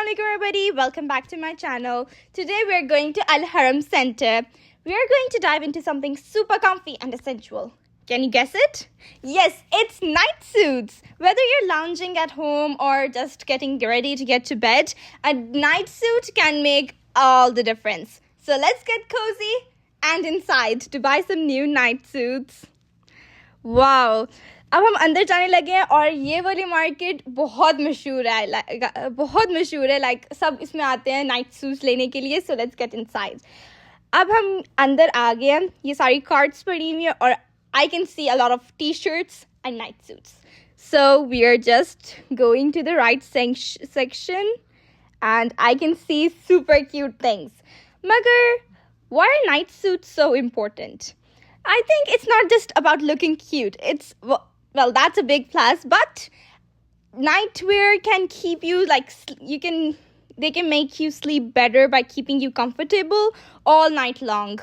Assalamualaikum everybody, welcome back to my channel. Today we are going to Al Haram Center. We are going to dive into something super comfy and sensual. Can you guess it? Yes, it's night suits. Whether you're lounging at home or just getting ready to get to bed, a night suit can make all the difference. So let's get cozy and inside to buy some new night suits. Wow! अब हम अंदर जाने लगे हैं और ये वाली market बहुत मशहूर है लाइक सब इसमें आते हैं नाइट सूट्स लेने के लिए. So let's get inside. अब हम अंदर आ गए हैं. ये सारी कार्ट्स पड़ी हुई हैं और I can see a lot of T shirts and night suits. So we are just going to the right section and I can see super cute things. मगर why are night suits so important? I think it's not just about looking cute. It's, well, that's a big plus, but nightwear can keep you they can make you sleep better by keeping you comfortable all night long.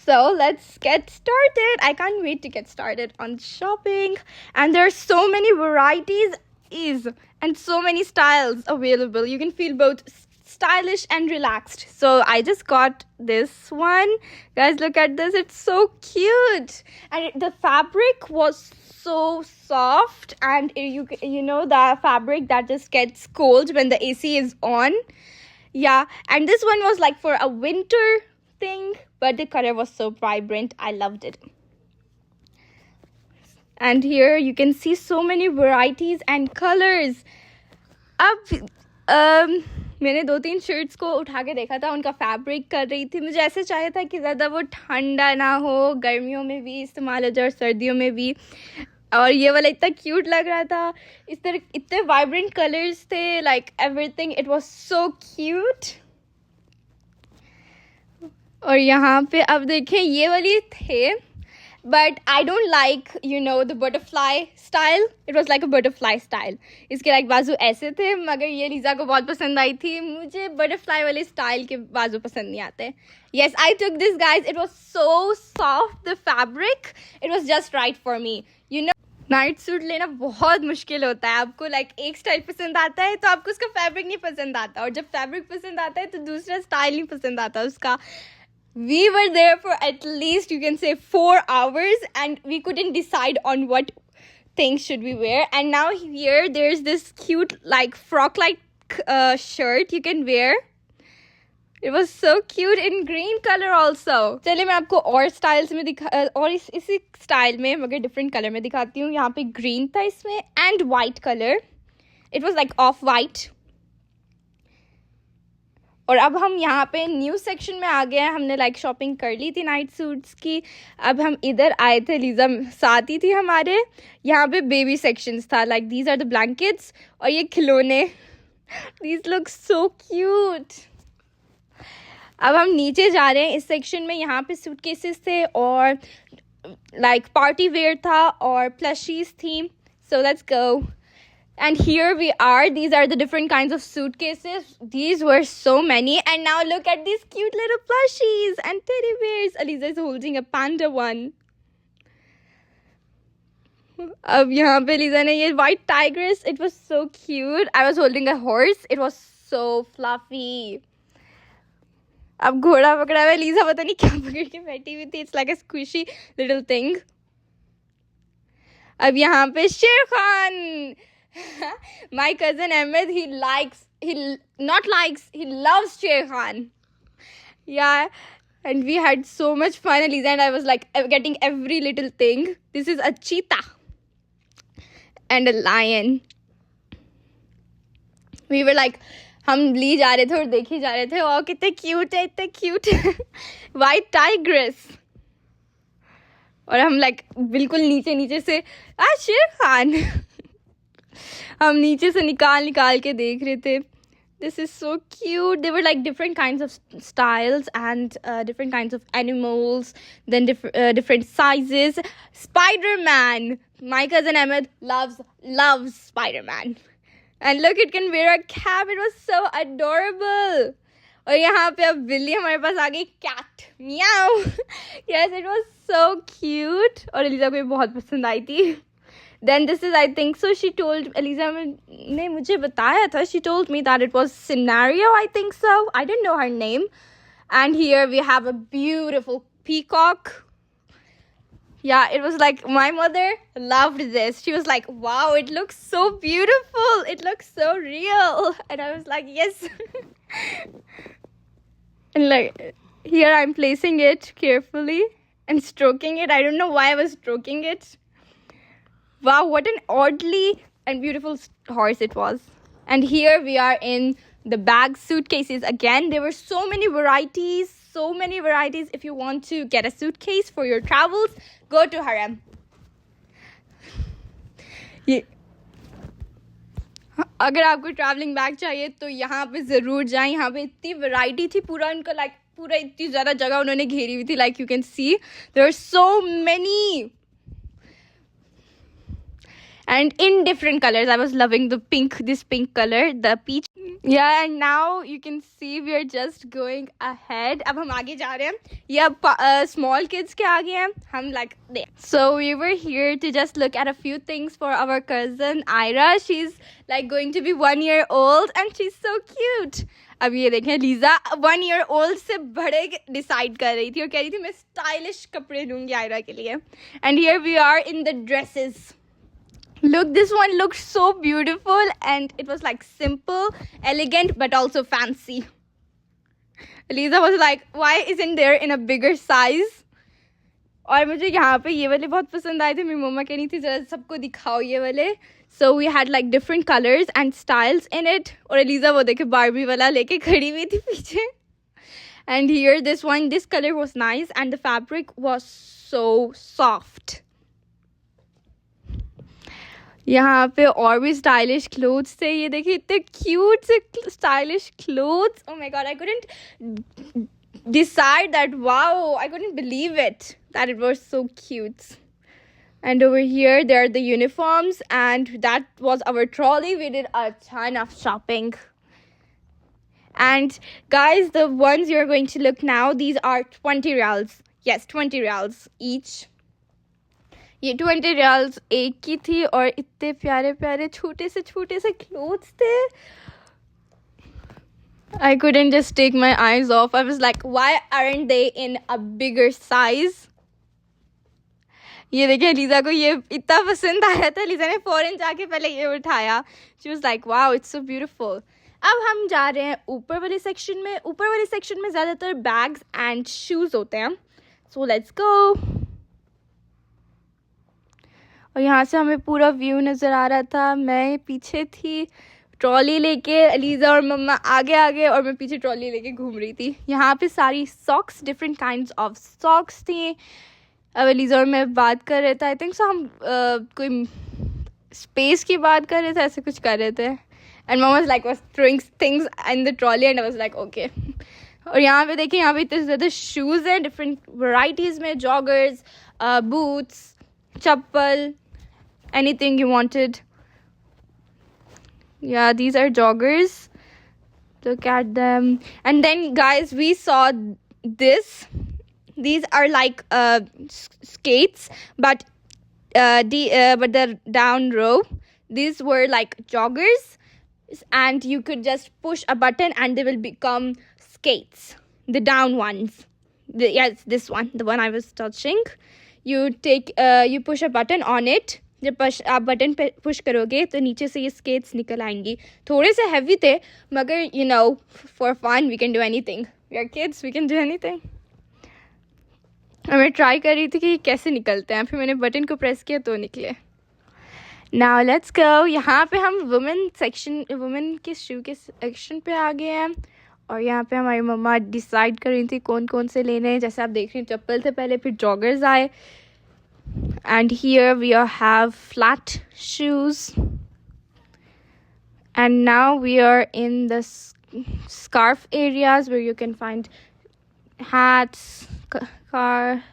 So let's get started. I can't wait to get started on shopping. And there are so many varieties and so many styles available. You can feel both stylish and relaxed. So I just got this one. Guys, look at this. It's so cute. And the fabric was so soft, and you know the fabric that just gets cold when the AC is on. Yeah, and this one was like for a winter thing, but the color was so vibrant. I loved it. And here you can see so many varieties and colors. मैंने 2-3 shirts को उठा के देखा था. उनका fabric कर रही थी. मुझे ऐसे चाहिए था कि ज़्यादा वो ठंडा ना हो, गर्मियों में भी इस्तेमाल हो जाए और सर्दियों में भी. और ये वाला इतना क्यूट लग रहा था. इस तरह इतने वाइब्रेंट कलर्स थे. Like everything, it was so cute. और यहाँ पे अब देखें ये वाली थे. But I don't like, the butterfly style. It was like a butterfly style. इसके like बाजू ऐसे थे, मगर ये लीजा को बहुत पसंद आई थी. मुझे butterfly वाले style के बाजू पसंद नहीं आते. Yes, I took this, guys. It was so soft, the fabric. It was just right for me. Night suit लेना बहुत मुश्किल होता है. आपको एक स्टाइल पसंद आता है तो आपको उसका फैब्रिक नहीं पसंद आता, और जब फैब्रिक पसंद आता है तो दूसरा स्टाइल नहीं पसंद आता उसका. We were there for at least, you can say, 4 hours, and we couldn't decide on what things should we wear. And now here there's this cute frock-like shirt you can wear. It was so cute in green color also. चलिए मैं आपको और styles में और इसी style में मगर different colour में दिखाती हूँ. यहाँ पे ग्रीन था इसमें and white colour. It was like of white. और अब हम यहाँ पे न्यू सेक्शन में आ गए हैं. हमने शॉपिंग कर ली थी नाइट सूट्स की. अब हम इधर आए थे, लीजा साथ ही थी हमारे. यहाँ पे बेबी सेक्शंस था. दीज आर द ब्लैंकेट्स और ये खिलौने. These look so cute. अब हम नीचे जा रहे हैं इस सेक्शन में. यहाँ पे सूटकेसेस थे और पार्टी वेयर था और प्लशीज थी. So let's go. And here we are. These are the different kinds of suitcases. These were so many. And now look at these cute little plushies and teddy bears. Aliza is holding a panda one. अब यहाँ पे Aliza ने ये white tigress. It was so cute. I was holding a horse. It was so fluffy. अब घोड़ा पकड़ा हुआ है. Aliza पता नहीं क्या पकड़ के बैठी हुई थी. It's like a squishy little thing. अब यहाँ पे शेर Khan. My cousin Ahmed, he loves Sher Khan. Yeah, and we had so much fun. Aliza and I was getting every little thing. This is a cheetah and a lion. We were हम ली जा रहे थे और देखी जा रहे थे. और कितने क्यूट है, इतने क्यूट. White tigress. और हम बिल्कुल नीचे से शेर खान. हम नीचे से निकाल के देख रहे थे. This is so cute. They were different kinds of styles and different kinds of animals, then different sizes. Spider-Man. My cousin Ahmed loves Spider-Man. And look, it can wear a cap. It was so adorable. और यहाँ पे अब बिल्ली हमारे पास आ गई. Cat. Meow. Yes, it was so cute. और Elijah को ये बहुत पसंद आई थी. Then this is, I think so, she told Eliza ने मुझे बताया था, she told me that it was Scenario, I think so. I didn't know her name. And here we have a beautiful peacock. Yeah, it was like, my mother loved this. She was like, wow, it looks so beautiful, it looks so real. And I was like, yes. And like, here I'm placing it carefully and stroking it. I don't know why I was stroking it. Wow, what an oddly and beautiful horse it was. And here we are in the bag suitcases again. There were so many varieties. If you want to get a suitcase for your travels, go to Harem. अगर आपको travelling bag चाहिए तो यहाँ पे ज़रूर जाएं. यहाँ पे इतनी वैरायटी थी, पूरा उनका लाइक पूरा इतनी ज़्यादा जगह उन्होंने घेरी हुई थी. Like you can see there are so many and in different colors. I was loving the pink, this pink color, the peach. Yeah, and now you can see we are just going ahead. अब हम आगे जा रहे हैं. ये अब small kids के आगे हैं. हम like there. So we were here to just look at a few things for our cousin Ira. She's like going to be 1 year old and she's so cute. अब ये देखें, लीजा 1 year old से बड़े decide कर रही थी और कह रही थी मैं स्टाइलिश कपड़े लूँगी आयरा के लिए. And here we are in the dresses. Look, this one looked so beautiful and it was like simple, elegant, but also fancy. Lisa was like, why isn't there in a bigger size? और मुझे यहाँ पे ये वाले बहुत पसंद आए थे. मेरी मम्मा कह रही थी जरा सबको दिखाओ ये वाले. So we had like different colors and styles in it. और Eliza वो देखे बारबी वाला लेके खड़ी हुई थी पीछे. And here this one, this color was nice and the fabric was so soft. यहाँ पे और भी स्टाइलिश क्लोथ्स थे. ये देखिए इतने क्यूट से stylish clothes. Oh my god, I couldn't decide that. Wow, I couldn't believe it that it was so cute. And over here there are the uniforms and that was our trolley. We did a ton of shopping. And guys, the ones you're going to look now, these are 20 riyals. Yes, 20 riyals each. ये 20 riyals एक की थी और इतने प्यारे प्यारे छोटे से क्लोथ्स थे. I couldn't just take my eyes off. I was like, why aren't they in a bigger size? ये देखिए लीजा को ये इतना पसंद आया था. लीजा ने फौरन जाके पहले ये उठाया. She was like, wow, it's so beautiful. अब हम जा रहे हैं ऊपर वाले सेक्शन में. ऊपर वाले सेक्शन में ज़्यादातर बैग्स एंड शूज़ होते हैं. So let's go. और यहाँ से हमें पूरा व्यू नज़र आ रहा था. मैं पीछे थी ट्रॉली लेके, अलीज़ा और मम्मा आगे और मैं पीछे ट्रॉली लेके घूम रही थी. यहाँ पे सारी socks, different kinds of socks थी. अब अलीज़ा और मैं बात कर रहे थे. आई थिंक सो हम कोई स्पेस की बात कर रहे थे, ऐसे कुछ कर रहे थे. And mama was like was throwing things in the trolley and I was like okay. और यहाँ पे देखिए, यहाँ पे इतने ज़्यादा शूज़ हैं डिफरेंट वैराइटीज़ में. Joggers, boots, chappal, anything you wanted. Yeah, these are joggers. Look at them. And then guys, we saw this. These are like skates, but the down row. These were like joggers, and you could just push a button and they will become skates. The down ones. Yes, this one, the one I was touching. You push a button on it. जब आप button पे push करोगे तो नीचे से ये skates निकल आएंगी. थोड़े से हैवी थे मगर you know for fun we can do anything. We are kids, we can do anything. मैं ट्राई कर रही थी कि कैसे निकलते हैं. फिर मैंने बटन को प्रेस किया तो निकले. Now let's go. यहाँ पे हम वुमेन के शू के सेक्शन पे आ गए हैं. और यहाँ पे हमारी मम्मा डिसाइड कर रही थी कौन कौन से लेने हैं. जैसे आप देख रही हैं चप्पल थे पहले, फिर जॉगर्स आए. And here we have flat shoes. And now we are in the scarf areas where you can find hats, car.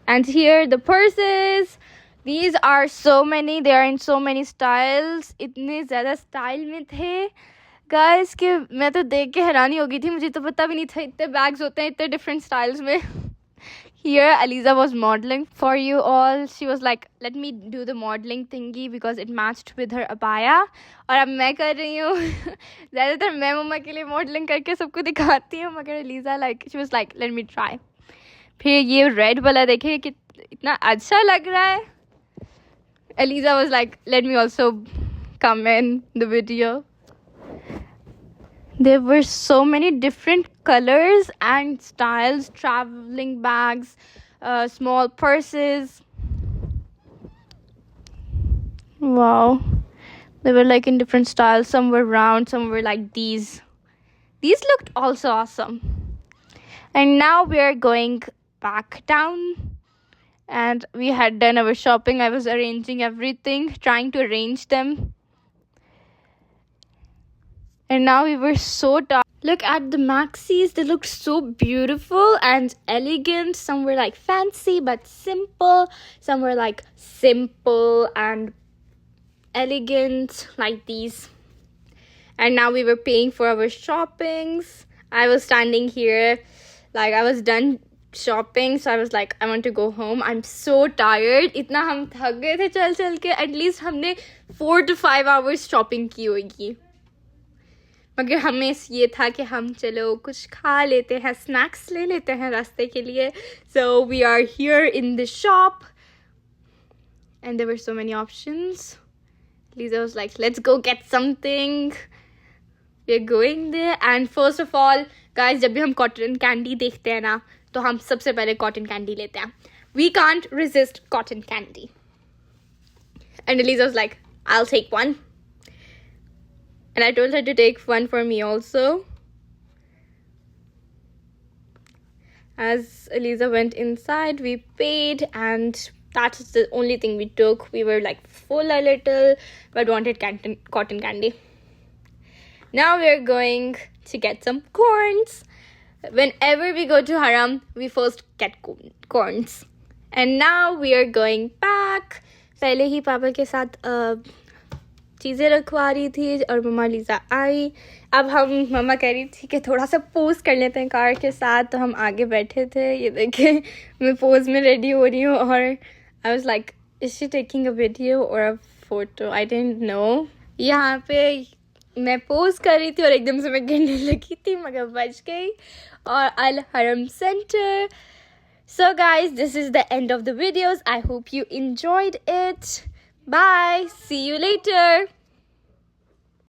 And here the purses. These are so many. They are in so many styles. इतने ज़्यादा style में थे guys कि मैं तो देख के हैरानी हो गई थी. मुझे तो पता भी नहीं था इतने बैग्स होते हैं इतने डिफरेंट स्टाइल्स में. Here, Aliza was modeling for you all. She was like, let me do the modeling thingy because it matched with her abaya. और अब मैं कर रही हूँ. ज़्यादातर मैं मम्मा के लिए modeling करके सबको दिखाती हूँ, मगर Aliza like, she was like, let me try. फिर ये red वाला देखिए कि इतना अच्छा लग रहा है. Aliza was like, let me also come in the video. There were so many different colors and styles, traveling bags, small purses. Wow. They were like in different styles. Some were round, some were like these. These looked also awesome. And now we are going back down. And we had done our shopping. I was arranging everything, trying to arrange them. And now we were so tired. Look at the maxis. They looked so beautiful and elegant. Some were like fancy but simple. Some were like simple and elegant, like these. And now we were paying for our shoppings. I was standing here, like I was done shopping, so I was like, I want to go home. I'm so tired. इतना हम थक गए थे चल चल के. At least हमने 4 to 5 hours shopping की होगी. मगर हमें ये था कि हम चलो कुछ खा लेते हैं, स्नैक्स ले लेते हैं रास्ते के लिए. So we are here in the shop and there were so many options. Lisa was like, let's go get something. We're going there. And first of all, guys, जब भी हम cotton candy देखते हैं ना, तो हम सबसे पहले cotton candy लेते हैं. We can't resist cotton candy. And Elisa was like, I'll take one. And I told her to take one for me also. As Elisa went inside, we paid, and that's the only thing we took. We were like full a little, but wanted cotton candy. Now we're going to get some corns. Whenever we go to Haram, we first get corns. And now we are going back. पहले ही पापा के साथ चीज़ें रखवा रही थी और मम्मा Lisa आई. अब हम मम्मा कह रही थी कि थोड़ा सा पोज कर लेते हैं कार के साथ, तो हम आगे बैठे थे. ये देखिए मैं पोज में रेडी हो रही हूँ और आई was like, is she taking a video और अ फोटो, आई डिडंट नो. यहाँ पे मैं पोज कर रही थी और एकदम से मैं गिरने लगी थी, मगर बच गई. और अल हरम centre. So guys, this is the end of the videos. I hope you enjoyed it. Bye. See you later.